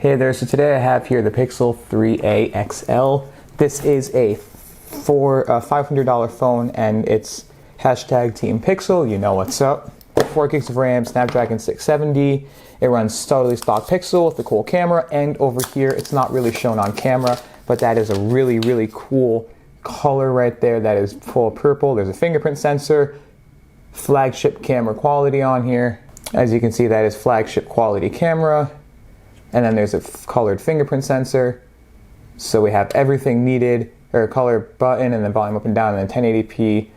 Hey there, so today I have here the Pixel 3a XL. This is a $500 phone and it's hashtag Team Pixel, you know what's up. 4 gigs of RAM, Snapdragon 670. It runs totally stock Pixel with a cool camera, and over here it's not really shown on camera, but that is a really cool color right there that is full of purple. There's a fingerprint sensor, flagship camera quality on here. As you can see, that is flagship quality camera. And then there's a colored fingerprint sensor. So we have everything needed, or a color button, and then volume up and down, and then 1080p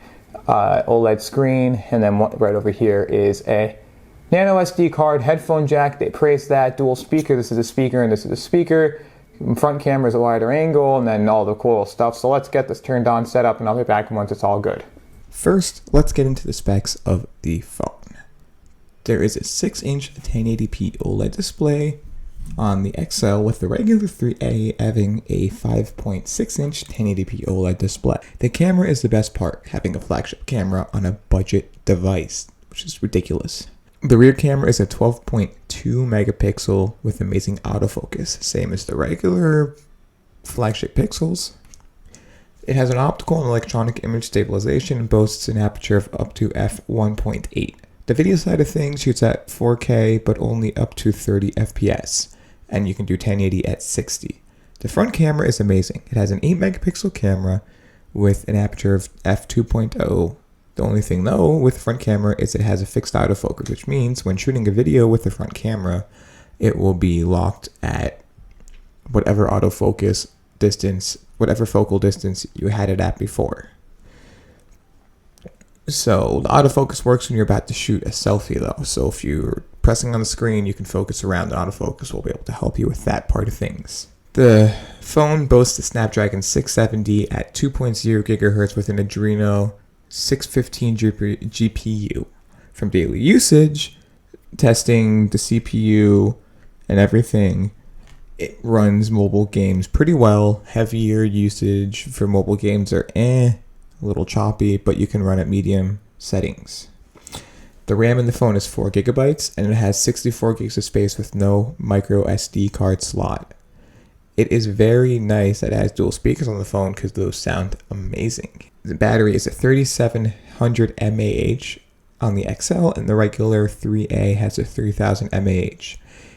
OLED screen. And then right over here is a nano SD card, headphone jack. They praise that. Dual speaker. This is a speaker and this is a speaker. Front camera is a wider angle, and then all the cool stuff. So let's get this turned on, set up, and I'll be back once it's all good. First, let's get into the specs of the phone. There is a 6-inch 1080p OLED display on the XL, with the regular 3A having a 5.6-inch 1080p OLED display. The camera is the best part, having a flagship camera on a budget device, which is ridiculous. The rear camera is a 12.2 megapixel with amazing autofocus, same as the regular flagship Pixels. It has an optical and electronic image stabilization and boasts an aperture of up to f1.8. The video side of things shoots at 4K, but only up to 30 FPS, and you can do 1080 at 60. The front camera is amazing. It has an 8 megapixel camera with an aperture of f2.0. The only thing though with the front camera is it has a fixed autofocus, which means when shooting a video with the front camera, it will be locked at whatever autofocus distance, whatever focal distance you had it at before. So the autofocus works when you're about to shoot a selfie though. So if you're pressing on the screen, you can focus around. The autofocus will be able to help you with that part of things. The phone boasts a Snapdragon 670 at 2.0 gigahertz with an Adreno 615 GPU. From daily usage, testing the CPU and everything, it runs mobile games pretty well. Heavier usage for mobile games are a little choppy, but you can run at medium settings. The RAM in the phone is 4 gigabytes and it has 64 gigs of space with no micro SD card slot. It is very nice that it has dual speakers on the phone because those sound amazing. The battery is a 3700 mAh on the XL, and the regular 3A has a 3000 mAh.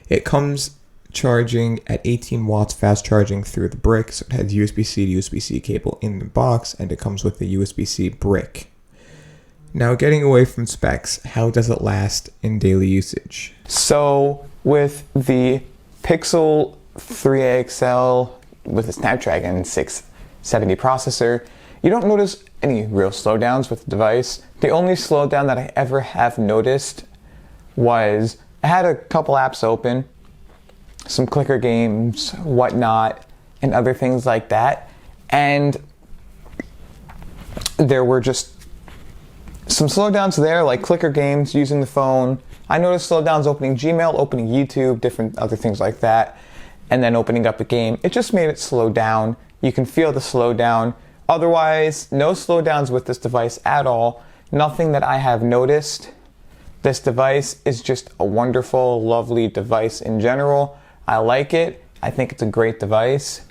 It comes charging at 18 watts fast charging through the brick, so it has USB-C to USB-C cable in the box, and it comes with a USB-C brick. Now, getting away from specs, how does it last in daily usage? So with the Pixel 3a XL with a Snapdragon 670 processor, you don't notice any real slowdowns with the device. The only slowdown that I ever have noticed was I had a couple apps open, some clicker games, whatnot, and other things like that, and there were just some slowdowns there, like clicker games using the phone. I noticed slowdowns opening Gmail, opening YouTube, different other things like that, and then opening up a game. It just made it slow down. You can feel the slowdown. Otherwise, no slowdowns with this device at all. Nothing that I have noticed. This device is just a wonderful, lovely device in general. I like it. I think it's a great device.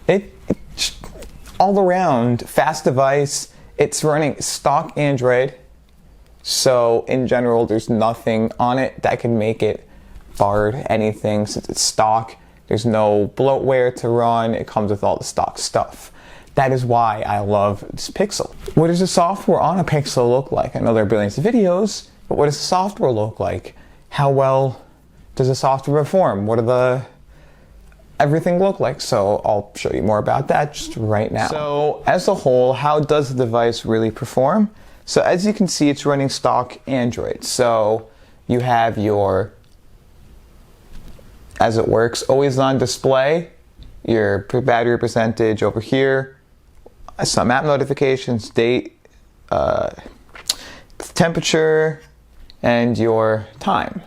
It's all around fast device. It's running stock Android. So in general, there's nothing on it that can make it barred anything. Since it's stock, there's no bloatware to run. It comes with all the stock stuff. That is why I love this Pixel. What does the software on a Pixel look like? I know there are billions of videos, but what does the software look like? How well does the software perform? What do everything look like? So I'll show you more about that just right now. So as a whole, how does the device really perform? So as you can see, it's running stock Android. So you have your, as it works, always on display, your battery percentage over here, some app notifications, date, temperature, and your time.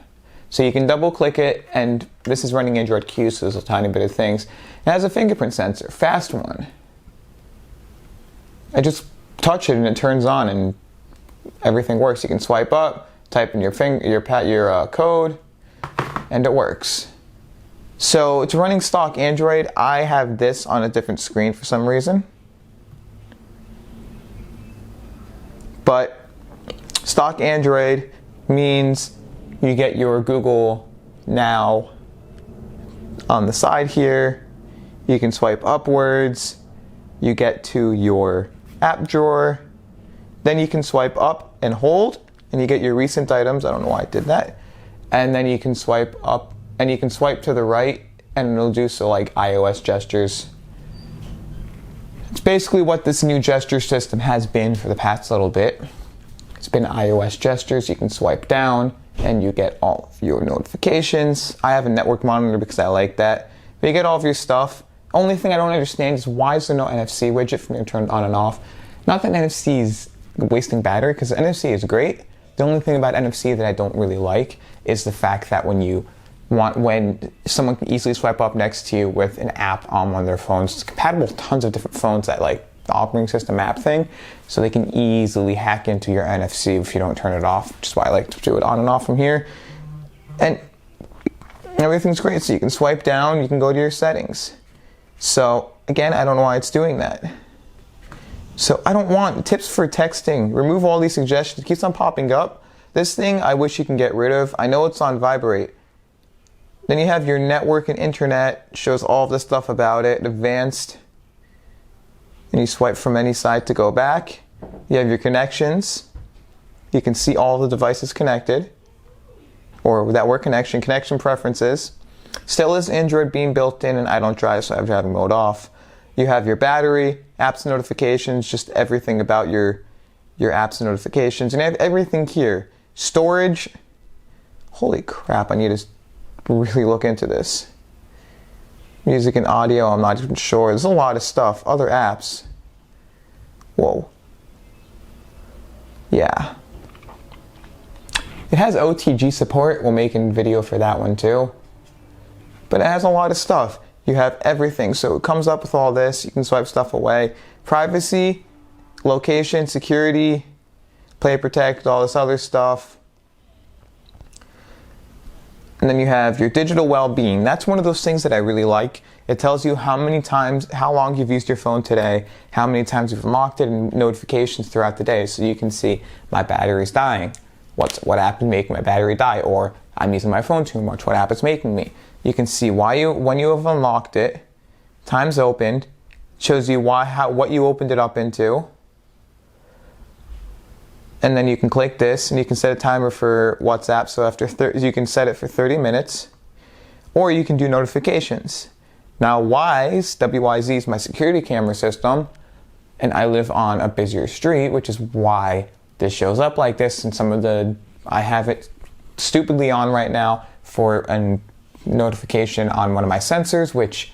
So you can double click it, and this is running Android Q, so there's a tiny bit of things. It has a fingerprint sensor, fast one. I just touch it and it turns on and everything works. You can swipe up, type in your code, and it works. So it's running stock Android. I have this on a different screen for some reason. But stock Android means you get your Google Now on the side here. You can swipe upwards. You get to your app drawer. Then you can swipe up and hold, and you get your recent items. I don't know why I did that. And then you can swipe up, and you can swipe to the right, and it'll do so like iOS gestures. It's basically what this new gesture system has been for the past little bit. It's been iOS gestures. You can swipe down, and you get all of your notifications. I have a network monitor because I like that. But you get all of your stuff. Only thing I don't understand is why is there no NFC widget for me to turn on and off? Not that NFC is wasting battery, because NFC is great. The only thing about NFC that I don't really like is the fact that when someone can easily swipe up next to you with an app on one of their phones, it's compatible with tons of different phones that like the operating system app thing, so they can easily hack into your NFC if you don't turn it off, which is why I like to do it on and off from here. And everything's great, so you can swipe down, you can go to your settings. So again, I don't know why it's doing that. So I don't want tips for texting. Remove all these suggestions. It keeps on popping up. This thing I wish you can get rid of. I know it's on vibrate. Then you have your network and internet. Shows all of the stuff about it. Advanced. And you swipe from any side to go back. You have your connections. You can see all the devices connected, or that were connection preferences. Still is Android being built in, and I don't drive, so I have driving mode off. You have your battery, apps and notifications, just everything about your apps and notifications, and everything here. Storage. Holy crap, I need to really look into this. Music and audio, I'm not even sure. There's a lot of stuff. Other apps. Whoa. Yeah. It has OTG support. We'll make a video for that one too. But it has a lot of stuff. You have everything. So it comes up with all this. You can swipe stuff away. Privacy, location, security, play protect, all this other stuff. And then you have your digital well-being. That's one of those things that I really like. It tells you how long you've used your phone today, how many times you've unlocked it, and notifications throughout the day. So you can see my battery's dying. What app is making my battery die? Or I'm using my phone too much. What app is making me? You can see when you have unlocked it, times opened, shows you what you opened it up into. And then you can click this, and you can set a timer for WhatsApp. So you can set it for 30 minutes, or you can do notifications. Now, WYZ is my security camera system, and I live on a busier street, which is why this shows up like this. And I have it stupidly on right now for a notification on one of my sensors, which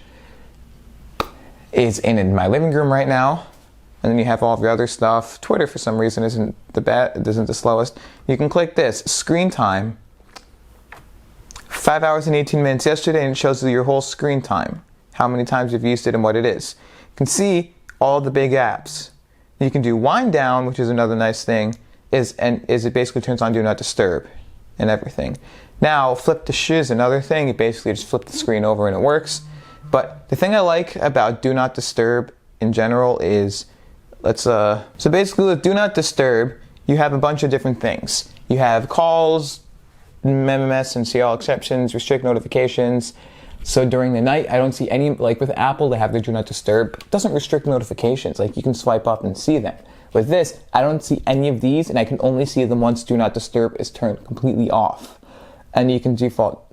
is in my living room right now. And then you have all of your other stuff. Twitter, for some reason, isn't the slowest. You can click this, screen time. 5 hours and 18 minutes yesterday, and it shows you your whole screen time. How many times you've used it and what it is. You can see all the big apps. You can do wind down, which is another nice thing, is it basically turns on do not disturb and everything. Now, flip to shiz, another thing. You basically just flip the screen over and it works. But the thing I like about do not disturb in general is, so basically with do not disturb, you have a bunch of different things. You have calls, MMS and CL exceptions, restrict notifications. So during the night, I don't see any, like with Apple, they have the do not disturb. It doesn't restrict notifications. Like you can swipe up and see them. With this, I don't see any of these, and I can only see them once do not disturb is turned completely off. And you can default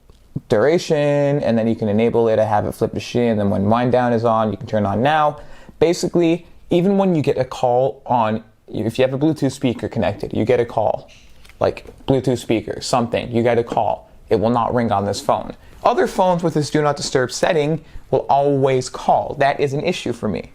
duration, and then you can enable it to have it flip to shin, and then when wind down is on, you can turn on now. Basically, even when you get a call on, if you have a Bluetooth speaker connected, you get a call, like Bluetooth speaker, something, you get a call. It will not ring on this phone. Other phones with this do not disturb setting will always call. That is an issue for me.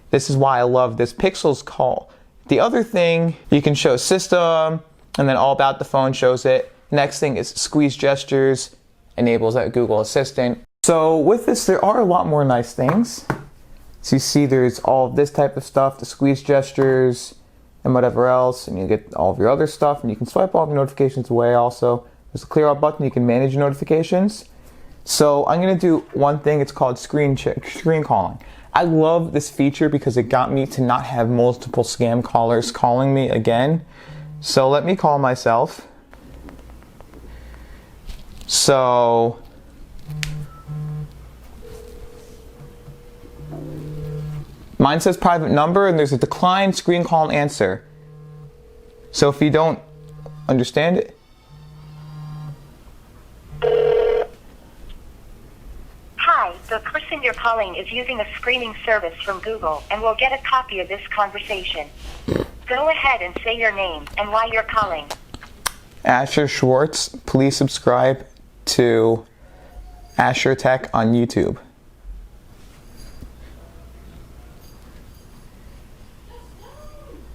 This is why I love this Pixel's call. The other thing, you can show system, and then all about the phone shows it. Next thing is squeeze gestures, enables that Google Assistant. So with this, there are a lot more nice things. So you see there's all of this type of stuff, the squeeze gestures, and whatever else, and you get all of your other stuff, and you can swipe all the notifications away also. There's a clear out button, you can manage your notifications. So I'm gonna do one thing, it's called screen calling. I love this feature because it got me to not have multiple scam callers calling me again. So let me call myself. So mine says private number and there's a decline screen call and answer. So if you don't understand it. Hi, the person you're calling is using a screening service from Google and will get a copy of this conversation. Go ahead and say your name and why you're calling. Asher Schwartz, please subscribe to Asher Tech on YouTube.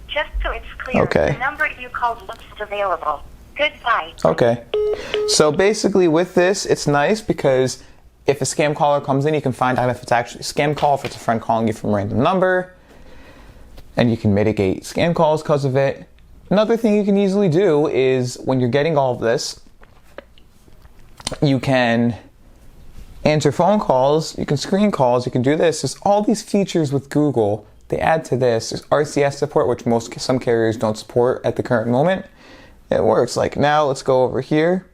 Just so it's clear, Okay. the number you called looks available. Goodbye. Okay. So basically with this, it's nice because if a scam caller comes in, you can find out if it's actually a scam call, if it's a friend calling you from a random number, and you can mitigate scam calls because of it. Another thing you can easily do is when you're getting all of this, you can answer phone calls, you can screen calls, you can do this. There's all these features with Google. They add to this. There's RCS support, which some carriers don't support at the current moment. It works. Like now, let's go over here.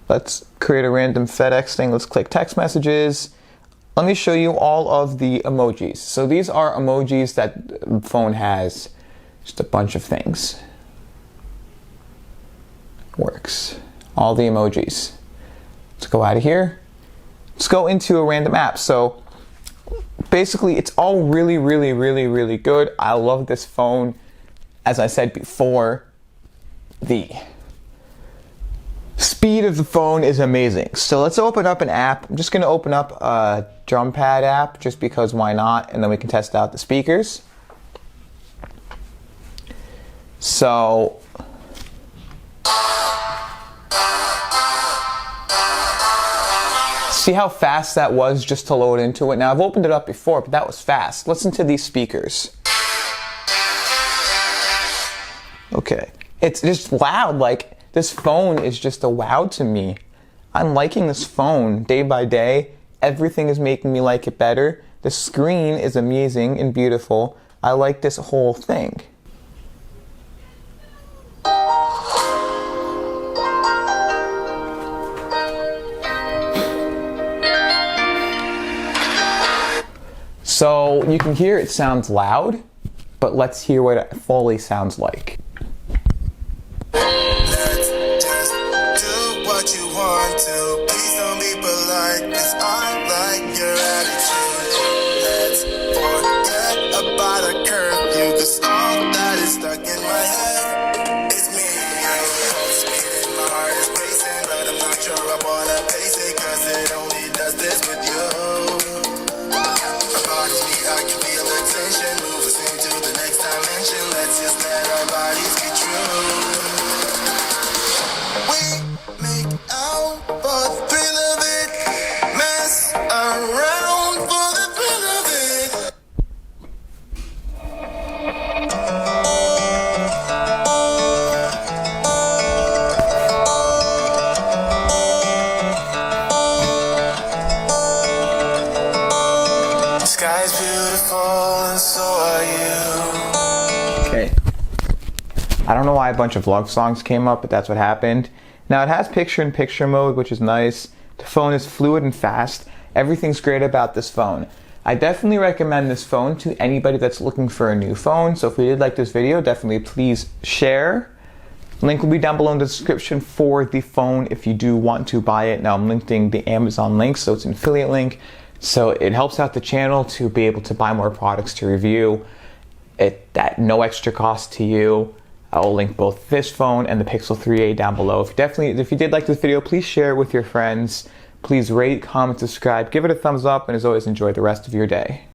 Let's create a random FedEx thing. Let's click text messages. Let me show you all of the emojis. So these are emojis that the phone has. Just a bunch of things. Works. All the emojis. Let's go out of here. Let's go into a random app. So basically, it's all really, really, really, really good. I love this phone. As I said before, the speed of the phone is amazing. So let's open up an app. I'm just going to open up a drum pad app just because why not? And then we can test out the speakers. So see how fast that was just to load into it? Now I've opened it up before, but that was fast. Listen to these speakers. Okay, it's just loud. Like this phone is just a wow to me. I'm liking this phone day by day. Everything is making me like it better. The screen is amazing and beautiful. I like this whole thing. So you can hear it sounds loud, but let's hear what it fully sounds like. Let's just do what you want to. Please don't be polite, 'cause I like your attitude. Let's forget about a curfew, 'cause all that is stuck in my head is me. Pulse beating, my heart is racing, but I'm not sure I wanna pace it, 'cause it only does this with you. I can feel the tension, move us into the next dimension. Let's just let our bodies be true. We make out for the thrill of it, mess around for the thrill of it. The sky's beautiful and so are you. Okay. I don't know why a bunch of vlog songs came up, but that's what happened. Now it has picture-in-picture mode, which is nice. The phone is fluid and fast. Everything's great about this phone. I definitely recommend this phone to anybody that's looking for a new phone. So if you did like this video, definitely please share. Link will be down below in the description for the phone if you do want to buy it. Now I'm linking the Amazon link, so it's an affiliate link. So it helps out the channel to be able to buy more products to review at no extra cost to you. I'll link both this phone and the Pixel 3a down below. If you did like this video, please share it with your friends. Please rate, comment, subscribe, give it a thumbs up, and as always, enjoy the rest of your day.